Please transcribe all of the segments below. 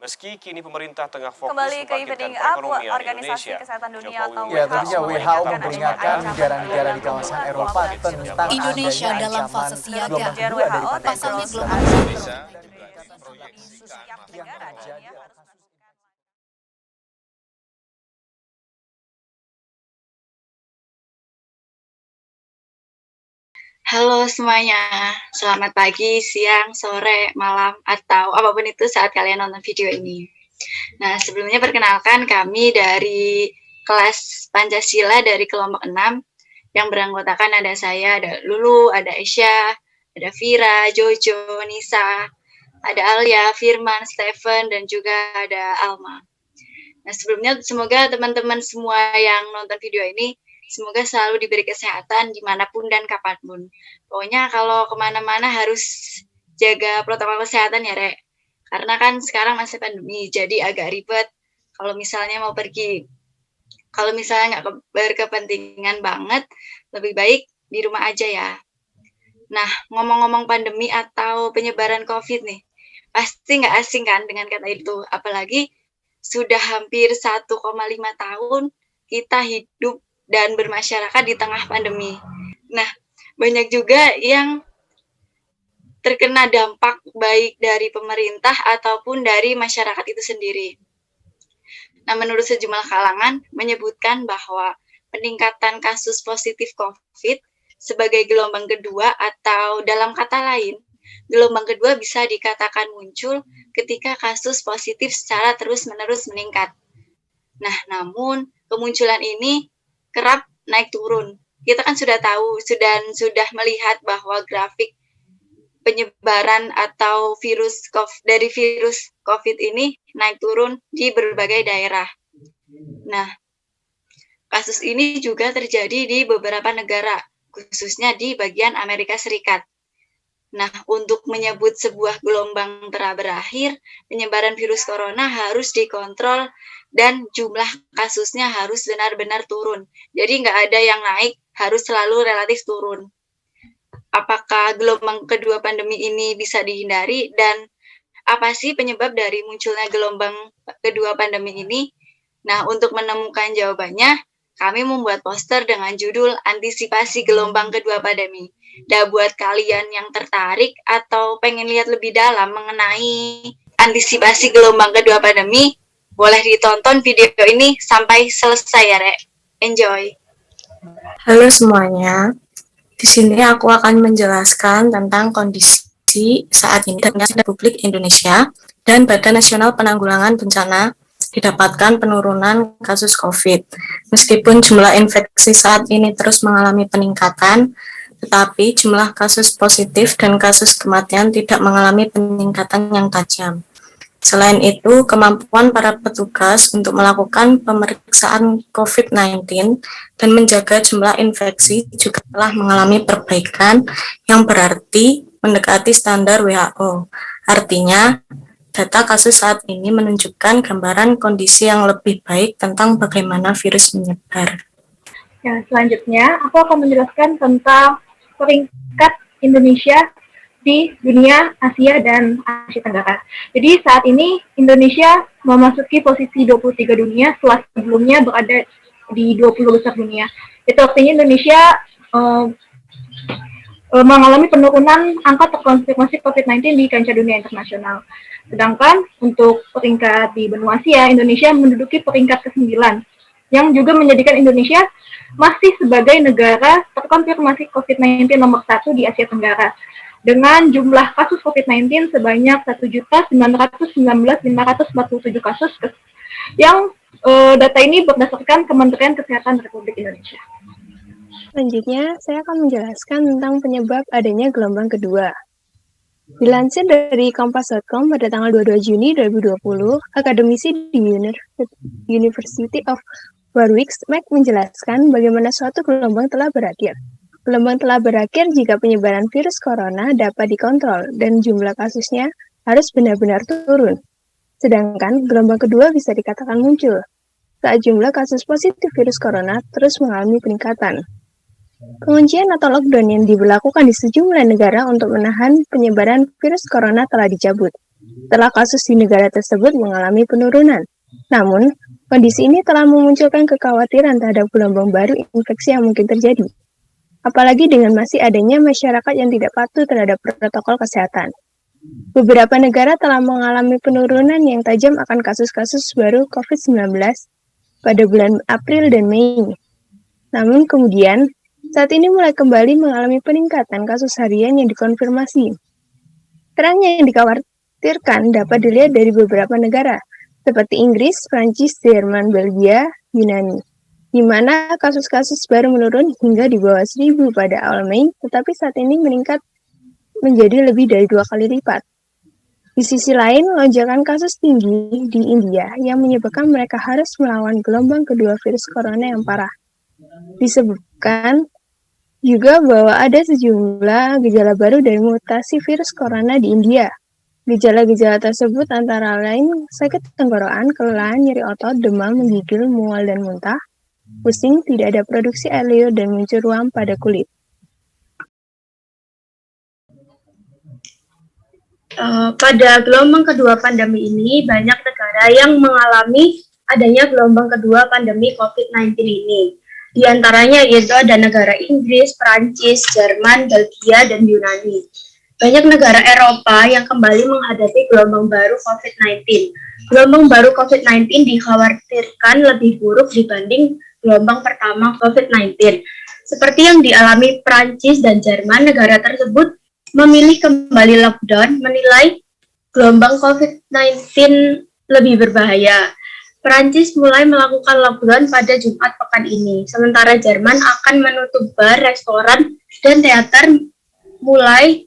Meski kini pemerintah tengah fokus Kembali ke membangkitkan evening up, perekonomian Organisasi Indonesia, Kesehatan Dunia atau Jokowi Ya, tentunya WHO memperingatkan negara-negara di kawasan Eropa tentang Indonesia adanya dalam ancaman fase siaga. gelombang kedua dari pandemi. Pasalnya gelombang Halo semuanya, selamat pagi, siang, sore, malam, atau apapun itu saat kalian nonton video ini. Nah, sebelumnya perkenalkan kami dari kelas Pancasila dari kelompok 6 yang beranggotakan ada saya, ada Lulu, ada Esya, ada Vira, Jojo, Nisa, ada Alia, Firman, Stephen, dan juga ada Alma. Nah, sebelumnya semoga teman-teman semua yang nonton video ini semoga selalu diberi kesehatan dimanapun dan kapanpun. Pokoknya kalau kemana-mana harus jaga protokol kesehatan ya, Rek. Karena kan sekarang masih pandemi, jadi agak ribet kalau misalnya mau pergi. Kalau misalnya nggak berkepentingan banget, lebih baik di rumah aja ya. Nah, ngomong-ngomong pandemi atau penyebaran COVID nih, pasti nggak asing kan dengan kata itu. Apalagi sudah hampir 1,5 tahun kita hidup dan bermasyarakat di tengah pandemi. Nah, banyak juga yang terkena dampak baik dari pemerintah ataupun dari masyarakat itu sendiri. Nah, menurut sejumlah kalangan menyebutkan bahwa peningkatan kasus positif COVID sebagai gelombang kedua atau dalam kata lain, gelombang kedua bisa dikatakan muncul ketika kasus positif secara terus-menerus meningkat. Nah, namun kemunculan ini kerap naik turun. Kita kan sudah tahu sudah melihat bahwa grafik penyebaran atau virus COVID ini naik turun di berbagai daerah. Nah, kasus ini juga terjadi di beberapa negara, khususnya di bagian Amerika Serikat. Nah, untuk menyebut sebuah gelombang telah berakhir, penyebaran virus corona harus dikontrol dan jumlah kasusnya harus benar-benar turun. Jadi nggak ada yang naik, harus selalu relatif turun. Apakah gelombang kedua pandemi ini bisa dihindari dan apa sih penyebab dari munculnya gelombang kedua pandemi ini? Nah, untuk menemukan jawabannya, kami membuat poster dengan judul Antisipasi Gelombang Kedua Pandemi. Dan buat kalian yang tertarik atau pengen lihat lebih dalam mengenai antisipasi gelombang kedua pandemi, boleh ditonton video ini sampai selesai ya, Rek. Enjoy. Halo semuanya, di sini aku akan menjelaskan tentang kondisi saat ini di Republik Indonesia dan Badan Nasional Penanggulangan Bencana didapatkan penurunan kasus COVID. Meskipun jumlah infeksi saat ini terus mengalami peningkatan, tetapi jumlah kasus positif dan kasus kematian tidak mengalami peningkatan yang tajam. Selain itu, kemampuan para petugas untuk melakukan pemeriksaan COVID-19 dan menjaga jumlah infeksi juga telah mengalami perbaikan yang berarti mendekati standar WHO. Artinya, data kasus saat ini menunjukkan gambaran kondisi yang lebih baik tentang bagaimana virus menyebar. Ya, selanjutnya aku akan menjelaskan tentang peringkat Indonesia di dunia, Asia, dan Asia Tenggara. Jadi saat ini Indonesia memasuki posisi 23 dunia setelah sebelumnya berada di 20 besar dunia. Itu artinya Indonesia mengalami penurunan angka terkonfirmasi COVID-19 di kancah dunia internasional. Sedangkan untuk peringkat di benua Asia, Indonesia menduduki peringkat ke-9, yang juga menjadikan Indonesia masih sebagai negara terkonfirmasi COVID-19 nomor 1 di Asia Tenggara, dengan jumlah kasus COVID-19 sebanyak 1.919.547 kasus, yang data ini berdasarkan Kementerian Kesehatan Republik Indonesia. Selanjutnya, saya akan menjelaskan tentang penyebab adanya gelombang kedua. Dilansir dari Kompas.com pada tanggal 22 Juni 2020, akademisi di University of Warwick menjelaskan bagaimana suatu gelombang telah berakhir. Gelombang telah berakhir jika penyebaran virus corona dapat dikontrol dan jumlah kasusnya harus benar-benar turun. Sedangkan gelombang kedua bisa dikatakan muncul saat jumlah kasus positif virus corona terus mengalami peningkatan. Penguncian atau lockdown yang diberlakukan di sejumlah negara untuk menahan penyebaran virus corona telah dicabut. setelah kasus di negara tersebut mengalami penurunan. Namun, kondisi ini telah memunculkan kekhawatiran terhadap gelombang baru infeksi yang mungkin terjadi. Apalagi dengan masih adanya masyarakat yang tidak patuh terhadap protokol kesehatan. Beberapa negara telah mengalami penurunan yang tajam akan kasus-kasus baru COVID-19 pada bulan April dan Mei. Namun kemudian, saat ini mulai kembali mengalami peningkatan kasus harian yang dikonfirmasi. Tren yang dikhawatirkan dapat dilihat dari beberapa negara, seperti Inggris, Prancis, Jerman, Belgia, Yunani, di mana kasus-kasus baru menurun hingga di bawah 1.000 pada awal Mei, tetapi saat ini meningkat menjadi lebih dari 2 kali lipat. Di sisi lain, lonjakan kasus tinggi di India yang menyebabkan mereka harus melawan gelombang kedua virus corona yang parah. Disebutkan juga bahwa ada sejumlah gejala baru dari mutasi virus corona di India. Gejala-gejala tersebut antara lain sakit tenggorokan, kelelahan, nyeri otot, demam, menggigil, mual dan muntah, pusing, tidak ada produksi air liur dan muncul ruam pada kulit. Pada gelombang kedua pandemi ini, banyak negara yang mengalami adanya gelombang kedua pandemi COVID-19 ini. Di antaranya yaitu ada negara Inggris, Prancis, Jerman, Belgia, dan Yunani. Banyak negara Eropa yang kembali menghadapi gelombang baru COVID-19. Gelombang baru COVID-19 dikhawatirkan lebih buruk dibanding gelombang pertama COVID-19. Seperti yang dialami Prancis dan Jerman, negara tersebut memilih kembali lockdown, menilai gelombang COVID-19 lebih berbahaya. Prancis mulai melakukan lockdown pada Jumat pekan ini, sementara Jerman akan menutup bar, restoran, dan teater mulai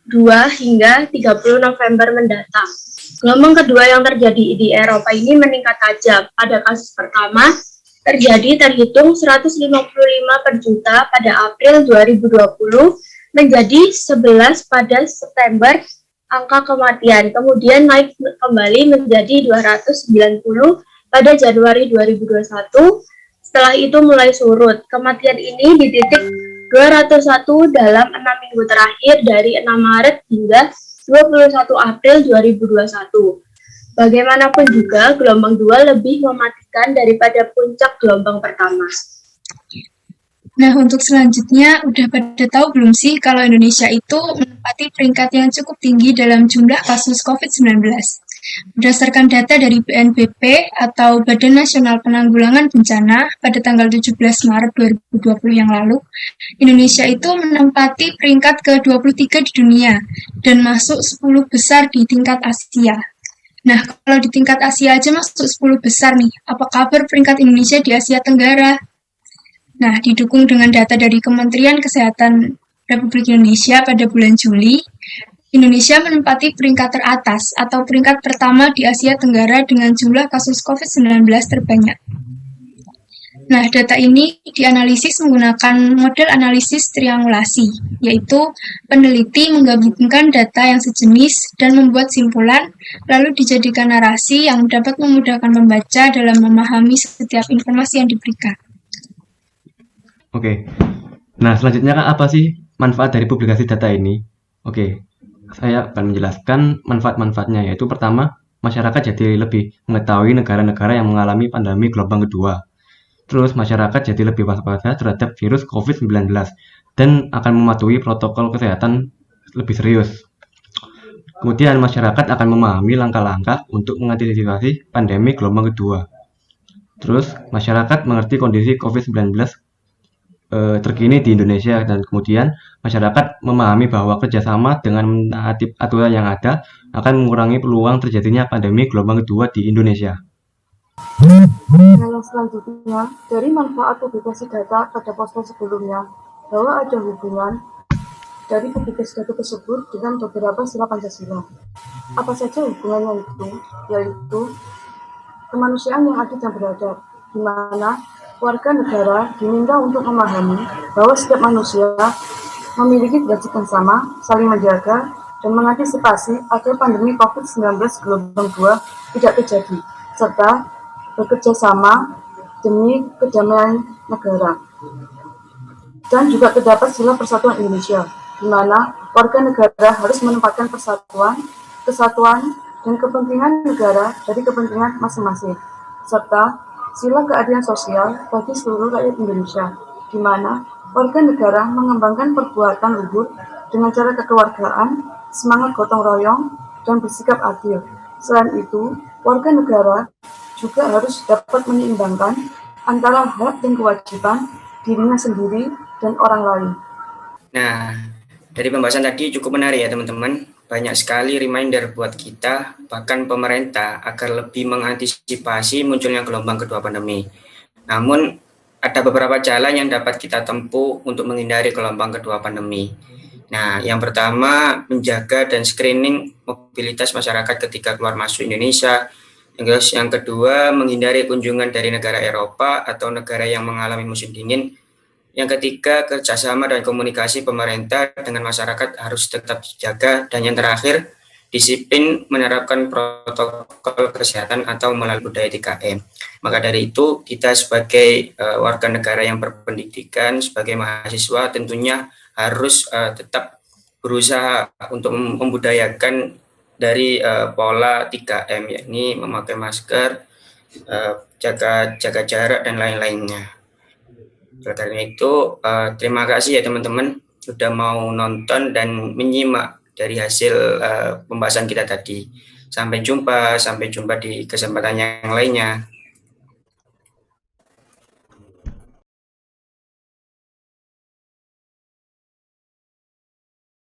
2 hingga 30 November mendatang. Gelombang kedua yang terjadi di Eropa ini meningkat tajam. Pada kasus pertama, terhitung 155 per juta pada April 2020, menjadi 11 pada September angka kematian, kemudian naik kembali menjadi 290 pada Januari 2021, setelah itu mulai surut. Kematian ini di titik 201 dalam 6 minggu terakhir dari 6 Maret hingga 21 April 2021. Bagaimanapun juga, gelombang 2 lebih mematikan daripada puncak gelombang pertama. Nah, untuk selanjutnya, udah pada tahu belum sih kalau Indonesia itu menempati peringkat yang cukup tinggi dalam jumlah kasus COVID-19? Berdasarkan data dari BNPB atau Badan Nasional Penanggulangan Bencana pada tanggal 17 Maret 2020 yang lalu, Indonesia itu menempati peringkat ke-23 di dunia dan masuk 10 besar di tingkat Asia. Nah, kalau di tingkat Asia aja masuk 10 besar nih, apa kabar peringkat Indonesia di Asia Tenggara? Nah, didukung dengan data dari Kementerian Kesehatan Republik Indonesia pada bulan Juli, Indonesia menempati peringkat teratas atau peringkat pertama di Asia Tenggara dengan jumlah kasus COVID-19 terbanyak. Nah, data ini dianalisis menggunakan model analisis triangulasi, yaitu peneliti menggabungkan data yang sejenis dan membuat simpulan, lalu dijadikan narasi yang dapat memudahkan pembaca dalam memahami setiap informasi yang diberikan. Oke, nah selanjutnya kan apa sih manfaat dari publikasi data ini? Oke, saya akan menjelaskan manfaat-manfaatnya, yaitu pertama, masyarakat jadi lebih mengetahui negara-negara yang mengalami pandemi gelombang kedua. Terus masyarakat jadi lebih waspada terhadap virus COVID-19 dan akan mematuhi protokol kesehatan lebih serius. Kemudian masyarakat akan memahami langkah-langkah untuk mengantisipasi pandemi gelombang kedua. Terus masyarakat mengerti kondisi COVID-19 terkini di Indonesia, dan kemudian masyarakat memahami bahwa kerjasama dengan menaati aturan yang ada akan mengurangi peluang terjadinya pandemi gelombang kedua di Indonesia. Yang selanjutnya, dari manfaat publikasi data pada poster sebelumnya, bahwa ada hubungan dari publikasi data tersebut dengan beberapa sila Pancasila. Apa saja hubungannya itu? Yaitu kemanusiaan yang adil dan beradab, di mana warga negara diminta untuk memahami bahwa setiap manusia memiliki derajat yang sama, saling menjaga, dan mengantisipasi agar pandemi COVID-19 gelombang 2 tidak terjadi, serta bekerja sama demi kedamaian negara. Dan juga terdapat sila persatuan Indonesia, di mana warga negara harus menempatkan persatuan kesatuan, dan kepentingan negara dari kepentingan masing-masing, serta sila keadilan sosial bagi seluruh rakyat Indonesia, di mana warga negara mengembangkan perbuatan luhur dengan cara kekeluargaan, semangat gotong royong, dan bersikap adil. Selain itu, warga negara juga harus dapat menyeimbangkan antara hak dan kewajiban dirinya sendiri dan orang lain. Nah, dari pembahasan tadi cukup menarik ya teman-teman. Banyak sekali reminder buat kita, bahkan pemerintah, agar lebih mengantisipasi munculnya gelombang kedua pandemi. Namun, ada beberapa jalan yang dapat kita tempuh untuk menghindari gelombang kedua pandemi. Nah, yang pertama, menjaga dan screening mobilitas masyarakat ketika keluar masuk Indonesia. Yang kedua, menghindari kunjungan dari negara Eropa atau negara yang mengalami musim dingin. Yang ketiga, kerjasama dan komunikasi pemerintah dengan masyarakat harus tetap dijaga. Dan yang terakhir, disiplin menerapkan protokol kesehatan atau melalui budaya 3M. Maka dari itu, kita sebagai warga negara yang berpendidikan, sebagai mahasiswa tentunya harus tetap berusaha untuk membudayakan dari pola 3M, yakni memakai masker, jaga jarak, dan lain-lainnya. Karena itu, terima kasih ya teman-teman sudah mau nonton dan menyimak dari hasil pembahasan kita tadi. Sampai jumpa di kesempatan yang lainnya.